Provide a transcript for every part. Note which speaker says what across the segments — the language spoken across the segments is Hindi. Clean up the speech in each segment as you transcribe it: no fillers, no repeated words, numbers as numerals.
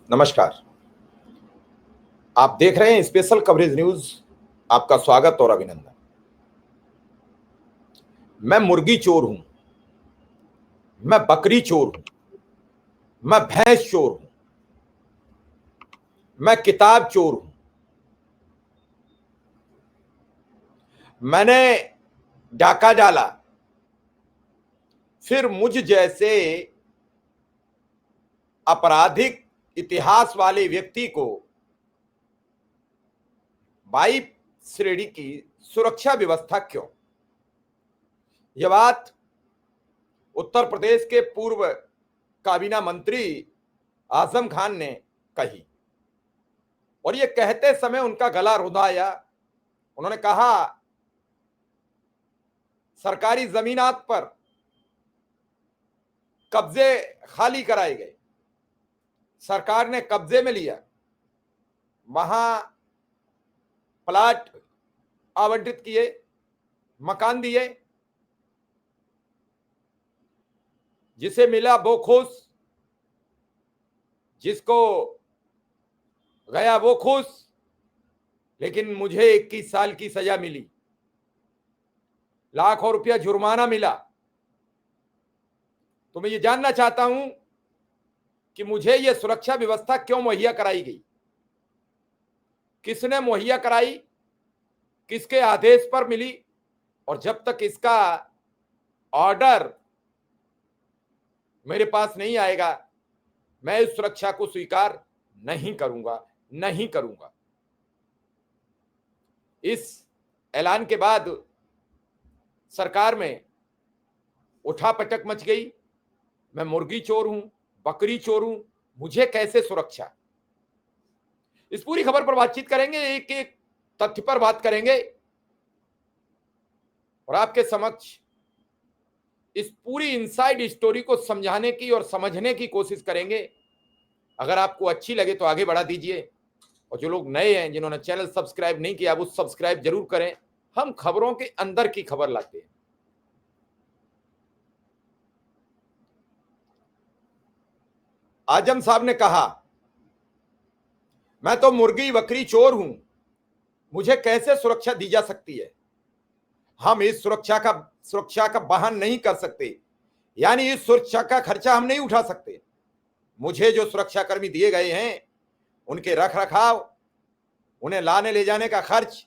Speaker 1: नमस्कार। आप देख रहे हैं स्पेशल कवरेज न्यूज। आपका स्वागत और अभिनंदन। मैं मुर्गी चोर हूं, मैं बकरी चोर हूं, मैं भैंस चोर हूं, मैं किताब चोर हूं। मैंने डाका डाला, फिर मुझ जैसे आपराधिक इतिहास वाले व्यक्ति को 22 श्रेणी की सुरक्षा व्यवस्था क्यों? यह बात उत्तर प्रदेश के पूर्व काबीना मंत्री आजम खान ने कही और यह कहते समय उनका गला रुंधाया। उन्होंने कहा, सरकारी जमीनात पर कब्जे खाली कराए गए, सरकार ने कब्जे में लिया, वहां प्लाट आवंटित किए, मकान दिए, जिसे मिला वो खुश, जिसको गया वो खुश, लेकिन मुझे 21 साल की सजा मिली, लाखों रुपया जुर्माना मिला। तो मैं ये जानना चाहता हूं कि मुझे यह सुरक्षा व्यवस्था क्यों मुहैया कराई गई, किसने मुहैया कराई, किसके आदेश पर मिली, और जब तक इसका ऑर्डर मेरे पास नहीं आएगा मैं इस सुरक्षा को स्वीकार नहीं करूंगा, नहीं करूंगा। इस ऐलान के बाद सरकार में उठापटक मच गई। मैं मुर्गी चोर हूं, बकरी चोर हूं, मुझे कैसे सुरक्षा? इस पूरी खबर पर बातचीत करेंगे, एक एक तथ्य पर बात करेंगे और आपके समक्ष इस पूरी इनसाइड स्टोरी को समझाने की और समझने की कोशिश करेंगे। अगर आपको अच्छी लगे तो आगे बढ़ा दीजिए, और जो लोग नए हैं, जिन्होंने चैनल सब्सक्राइब नहीं किया, वो सब्सक्राइब जरूर करें। हम खबरों के अंदर की खबर लाते हैं। आजम साहब ने कहा, मैं तो मुर्गी बकरी चोर हूं, मुझे कैसे सुरक्षा दी जा सकती है? हम इस सुरक्षा का बहन नहीं कर सकते, यानी इस सुरक्षा का खर्चा हम नहीं उठा सकते। मुझे जो सुरक्षा कर्मी दिए गए हैं, उनके रख रखाव, उन्हें लाने ले जाने का खर्च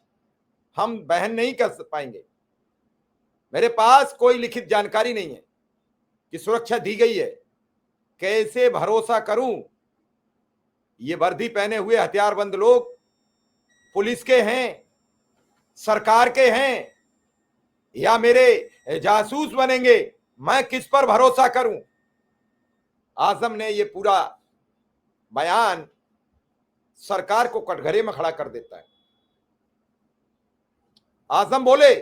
Speaker 1: हम बहन नहीं कर पाएंगे। मेरे पास कोई लिखित जानकारी नहीं है कि सुरक्षा दी गई है। कैसे भरोसा करूं? ये वर्दी पहने हुए हथियारबंद लोग पुलिस के हैं, सरकार के हैं, या मेरे जासूस बनेंगे? मैं किस पर भरोसा करूं? आजम ने ये पूरा बयान सरकार को कटघरे में खड़ा कर देता है। आजम बोले,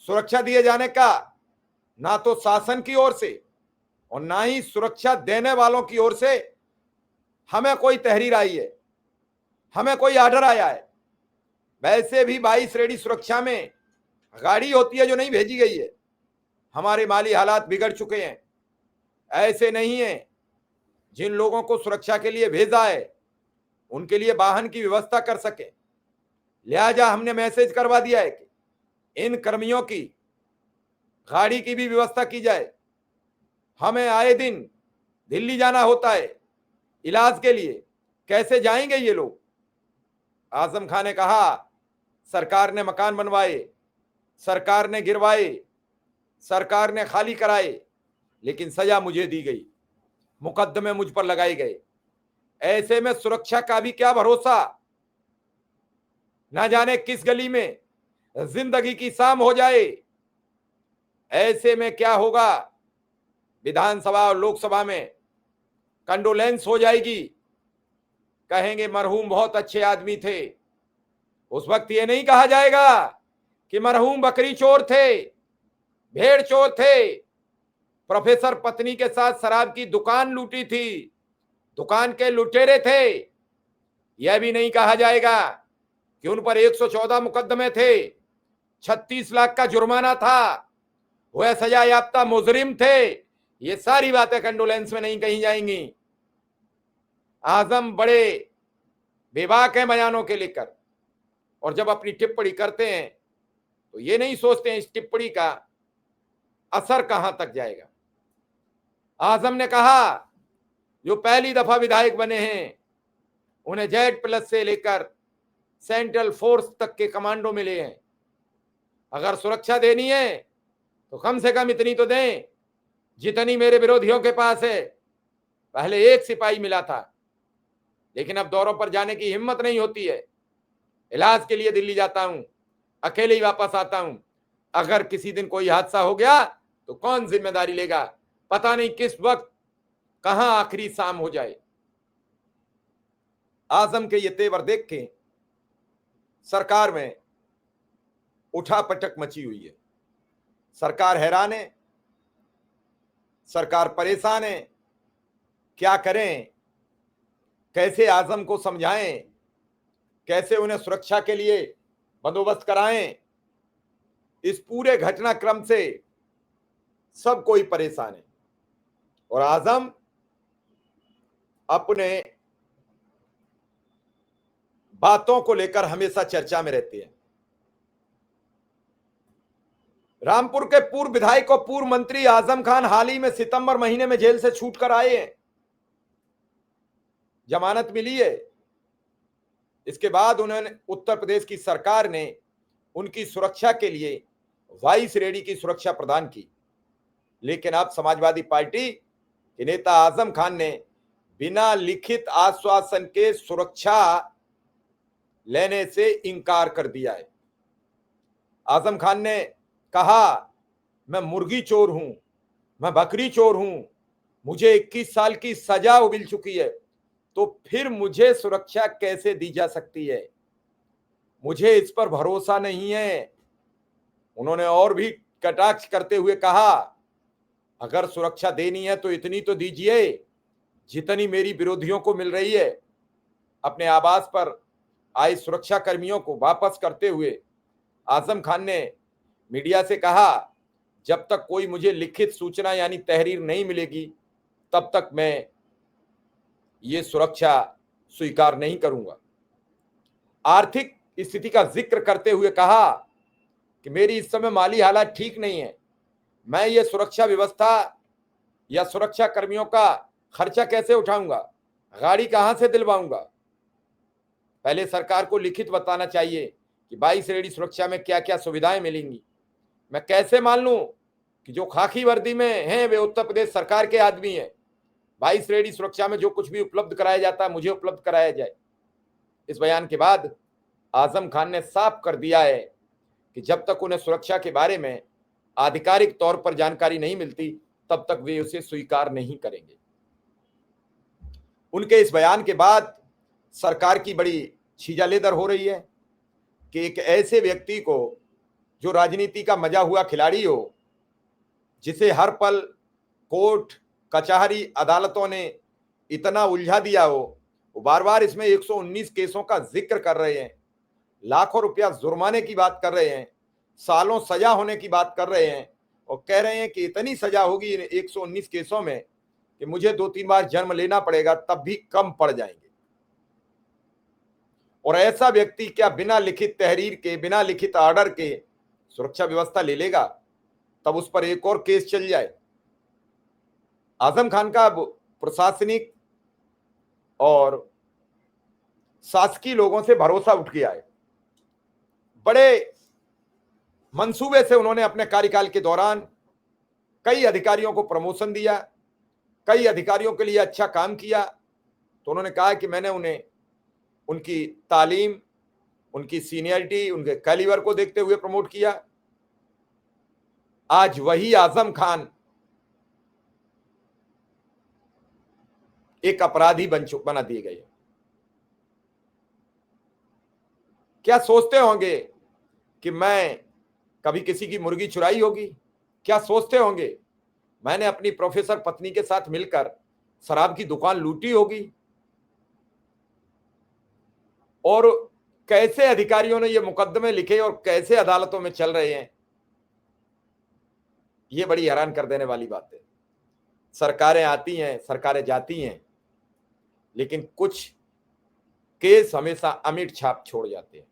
Speaker 1: सुरक्षा दिए जाने का ना तो शासन की ओर से और ना ही सुरक्षा देने वालों की ओर से हमें कोई तहरीर आई है, हमें कोई आर्डर आया है। वैसे भी 22 श्रेणी सुरक्षा में गाड़ी होती है जो नहीं भेजी गई है। हमारे माली हालात बिगड़ चुके हैं। ऐसे नहीं है, जिन लोगों को सुरक्षा के लिए भेजा है उनके लिए वाहन की व्यवस्था कर सके। लिहाजा हमने मैसेज करवा दिया है कि इन कर्मियों की गाड़ी की भी व्यवस्था की जाए। हमें आए दिन दिल्ली जाना होता है इलाज के लिए, कैसे जाएंगे ये लोग? आजम खान ने कहा, सरकार ने मकान बनवाए, सरकार ने गिरवाए, सरकार ने खाली कराए, लेकिन सजा मुझे दी गई, मुकदमे मुझ पर लगाए गए। ऐसे में सुरक्षा का भी क्या भरोसा? ना जाने किस गली में जिंदगी की शाम हो जाए। ऐसे में क्या होगा? विधानसभा और लोकसभा में कंडोलेंस हो जाएगी, कहेंगे मरहूम बहुत अच्छे आदमी थे। उस वक्त ये नहीं कहा जाएगा कि मरहूम बकरी चोर थे, भेड़ चोर थे, प्रोफेसर पत्नी के साथ शराब की दुकान लूटी थी, दुकान के लुटेरे थे। यह भी नहीं कहा जाएगा कि उन पर 114 मुकदमे थे, 36 लाख का जुर्माना था, वह सजा याफ्ता मुजरिम थे। ये सारी बातें कंडोलेंस में नहीं कही जाएंगी। आजम बड़े बेबाक हैं बयानों के लेकर, और जब अपनी टिप्पणी करते हैं तो ये नहीं सोचते हैं इस टिप्पणी का असर कहां तक जाएगा। आजम ने कहा जो पहली दफा विधायक बने हैं उन्हें Z+ से लेकर सेंट्रल फोर्स तक के कमांडो मिले हैं, अगर सुरक्षा देनी है तो कम से कम इतनी तो दें जितनी मेरे विरोधियों के पास है। पहले एक सिपाही मिला था, लेकिन अब दौरों पर जाने की हिम्मत नहीं होती है। इलाज के लिए दिल्ली जाता हूं, अकेले ही वापस आता हूं। अगर किसी दिन कोई हादसा हो गया तो कौन जिम्मेदारी लेगा? पता नहीं किस वक्त कहां आखिरी शाम हो जाए। आजम के ये तेवर देख के सरकार में उठापटक मची हुई है। सरकार हैरान है, सरकार परेशान है। क्या करें, कैसे आजम को समझाएं, कैसे उन्हें सुरक्षा के लिए बंदोबस्त कराएं। इस पूरे घटनाक्रम से सब कोई परेशान है और आजम अपने बातों को लेकर हमेशा चर्चा में रहते हैं। रामपुर के पूर्व विधायक और पूर्व मंत्री आजम खान हाल ही में सितंबर महीने में जेल से छूट कर आए हैं, जमानत मिली है। इसके बाद उन्होंने उत्तर प्रदेश की सरकार ने उनकी सुरक्षा के लिए वाइस रेडी की सुरक्षा प्रदान की, लेकिन अब समाजवादी पार्टी के नेता आजम खान ने बिना लिखित आश्वासन के सुरक्षा लेने से इनकार कर दिया है। आजम खान ने कहा मैं मुर्गी चोर हूं, मैं बकरी चोर हूं, मुझे 21 साल की सजा उबिल चुकी है, तो फिर मुझे सुरक्षा कैसे दी जा सकती है? मुझे इस पर भरोसा नहीं है। उन्होंने और भी कटाक्ष करते हुए कहा अगर सुरक्षा देनी है तो इतनी तो दीजिए जितनी मेरी विरोधियों को मिल रही है। अपने आवास पर आए सुरक्षा कर्मियों को वापस करते हुए आजम खान ने मीडिया से कहा जब तक कोई मुझे लिखित सूचना यानी तहरीर नहीं मिलेगी तब तक मैं ये सुरक्षा स्वीकार नहीं करूंगा। आर्थिक स्थिति का जिक्र करते हुए कहा कि मेरी इस समय माली हालत ठीक नहीं है, मैं ये सुरक्षा व्यवस्था या सुरक्षा कर्मियों का खर्चा कैसे उठाऊंगा, गाड़ी कहां से दिलवाऊंगा? पहले सरकार को लिखित बताना चाहिए कि 22 रेडी सुरक्षा में क्या क्या सुविधाएं मिलेंगी। मैं कैसे मान लूं कि जो खाकी वर्दी में हैं वे उत्तर प्रदेश सरकार के आदमी हैं? 22 रेडी सुरक्षा में जो कुछ भी उपलब्ध कराया जाता है मुझे उपलब्ध कराया जाए। इस बयान के बाद आजम खान ने साफ कर दिया है कि जब तक उन्हें सुरक्षा के बारे में आधिकारिक तौर पर जानकारी नहीं मिलती तब तक वे उसे स्वीकार नहीं करेंगे। उनके इस बयान के बाद सरकार की बड़ी छीजालेदर हो रही है कि एक ऐसे व्यक्ति को जो राजनीति का मजा हुआ खिलाड़ी हो, जिसे हर पल कोर्ट कचहरी अदालतों ने इतना उलझा दिया हो, वो बार बार इसमें 119 केसों का जिक्र कर रहे हैं, लाखों रुपया जुर्माने की बात कर रहे हैं, सालों सजा होने की बात कर रहे हैं और कह रहे हैं कि इतनी सजा होगी इन 119 केसों में कि मुझे 2-3 बार जन्म लेना पड़ेगा तब भी कम पड़ जाएंगे। और ऐसा व्यक्ति क्या बिना लिखित तहरीर के, बिना लिखित ऑर्डर के सुरक्षा व्यवस्था ले लेगा? तब उस पर एक और केस चल जाए। आजम खान का प्रशासनिक और शासकीय लोगों से भरोसा उठ गया है। बड़े मंसूबे से उन्होंने अपने कार्यकाल के दौरान कई अधिकारियों को प्रमोशन दिया, कई अधिकारियों के लिए अच्छा काम किया। तो उन्होंने कहा कि मैंने उन्हें उनकी तालीम, उनकी सीनियरिटी, उनके कैलिबर को देखते हुए प्रमोट किया। आज वही आजम खान एक अपराधी बना दिए गए। क्या सोचते होंगे कि मैं कभी किसी की मुर्गी चुराई होगी? क्या सोचते होंगे मैंने अपनी प्रोफेसर पत्नी के साथ मिलकर शराब की दुकान लूटी होगी? और कैसे अधिकारियों ने ये मुकदमे लिखे और कैसे अदालतों में चल रहे हैं, ये बड़ी हैरान कर देने वाली बात है। सरकारें आती हैं, सरकारें जाती हैं, लेकिन कुछ केस हमेशा अमिट छाप छोड़ जाते हैं।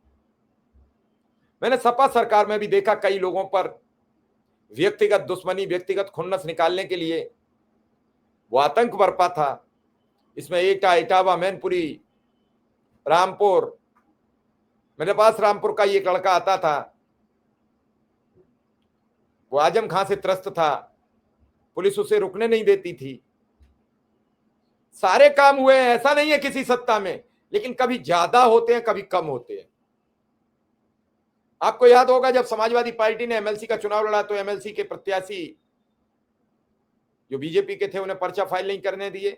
Speaker 1: मैंने सपा सरकार में भी देखा कई लोगों पर व्यक्तिगत दुश्मनी, व्यक्तिगत खुन्नस निकालने के लिए वो आतंक बरपा था। इसमें एटा, इटावा, मैनपुरी, रामपुर, मेरे पास रामपुर का एक लड़का आता था, वो आजम खां से त्रस्त था, पुलिस उसे रुकने नहीं देती थी। सारे काम हुए हैं, ऐसा नहीं है किसी सत्ता में, लेकिन कभी ज्यादा होते हैं, कभी कम होते हैं। आपको याद होगा जब समाजवादी पार्टी ने एमएलसी का चुनाव लड़ा तो एमएलसी के प्रत्याशी जो बीजेपी के थे उन्हें पर्चा फाइल नहीं करने दिए,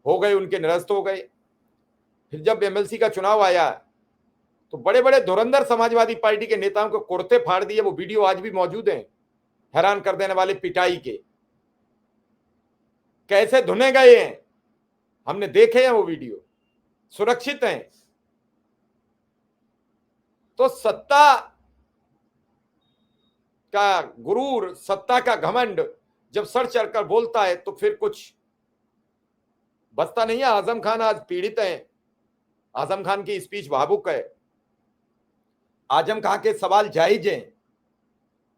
Speaker 1: हो गए, उनके निरस्त हो गए। फिर जब एमएलसी का चुनाव आया तो बड़े बड़े धुरंधर समाजवादी पार्टी के नेताओं को कुर्ते फाड़ दिए। वो वीडियो आज भी मौजूद हैं, हैरान कर देने वाले पिटाई के, कैसे धुने गए हैं, हमने देखे हैं वो वीडियो, सुरक्षित हैं। तो सत्ता का गुरूर, सत्ता का घमंड जब सर चढ़कर बोलता है तो फिर कुछ बचता नहीं है। आजम खान आज पीड़ित हैं, आजम खान की स्पीच भावुक है, आजम खान के सवाल जायज हैं,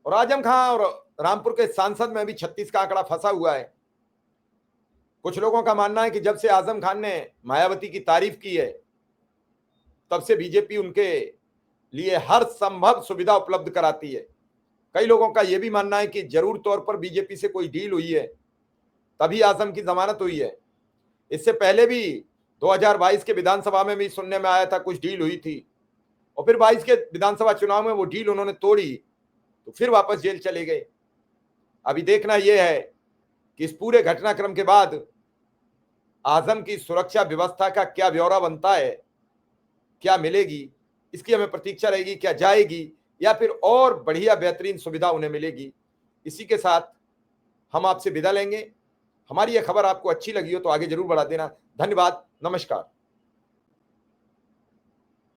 Speaker 1: और आजम खान और रामपुर के सांसद में भी 36 का आंकड़ा फंसा हुआ है। कुछ लोगों का मानना है कि जब से आजम खान ने मायावती की तारीफ की है तब से बीजेपी उनके लिए हर संभव सुविधा उपलब्ध कराती है। कई लोगों का यह भी मानना है कि जरूर तौर पर बीजेपी से कोई डील हुई है तभी आजम की जमानत हुई है। इससे पहले भी 2022 के विधानसभा में भी सुनने में आया था कुछ डील हुई थी, और फिर 22 के विधानसभा चुनाव में वो डील उन्होंने तोड़ी तो फिर वापस जेल चले गए। अभी देखना यह है कि इस पूरे घटनाक्रम के बाद आजम की सुरक्षा व्यवस्था का क्या ब्यौरा बनता है, क्या मिलेगी, इसकी हमें प्रतीक्षा रहेगी। क्या जाएगी या फिर और बढ़िया बेहतरीन सुविधा उन्हें मिलेगी। इसी के साथ हम आपसे विदा लेंगे। हमारी यह खबर आपको अच्छी लगी हो तो आगे जरूर बढ़ा देना। धन्यवाद, नमस्कार।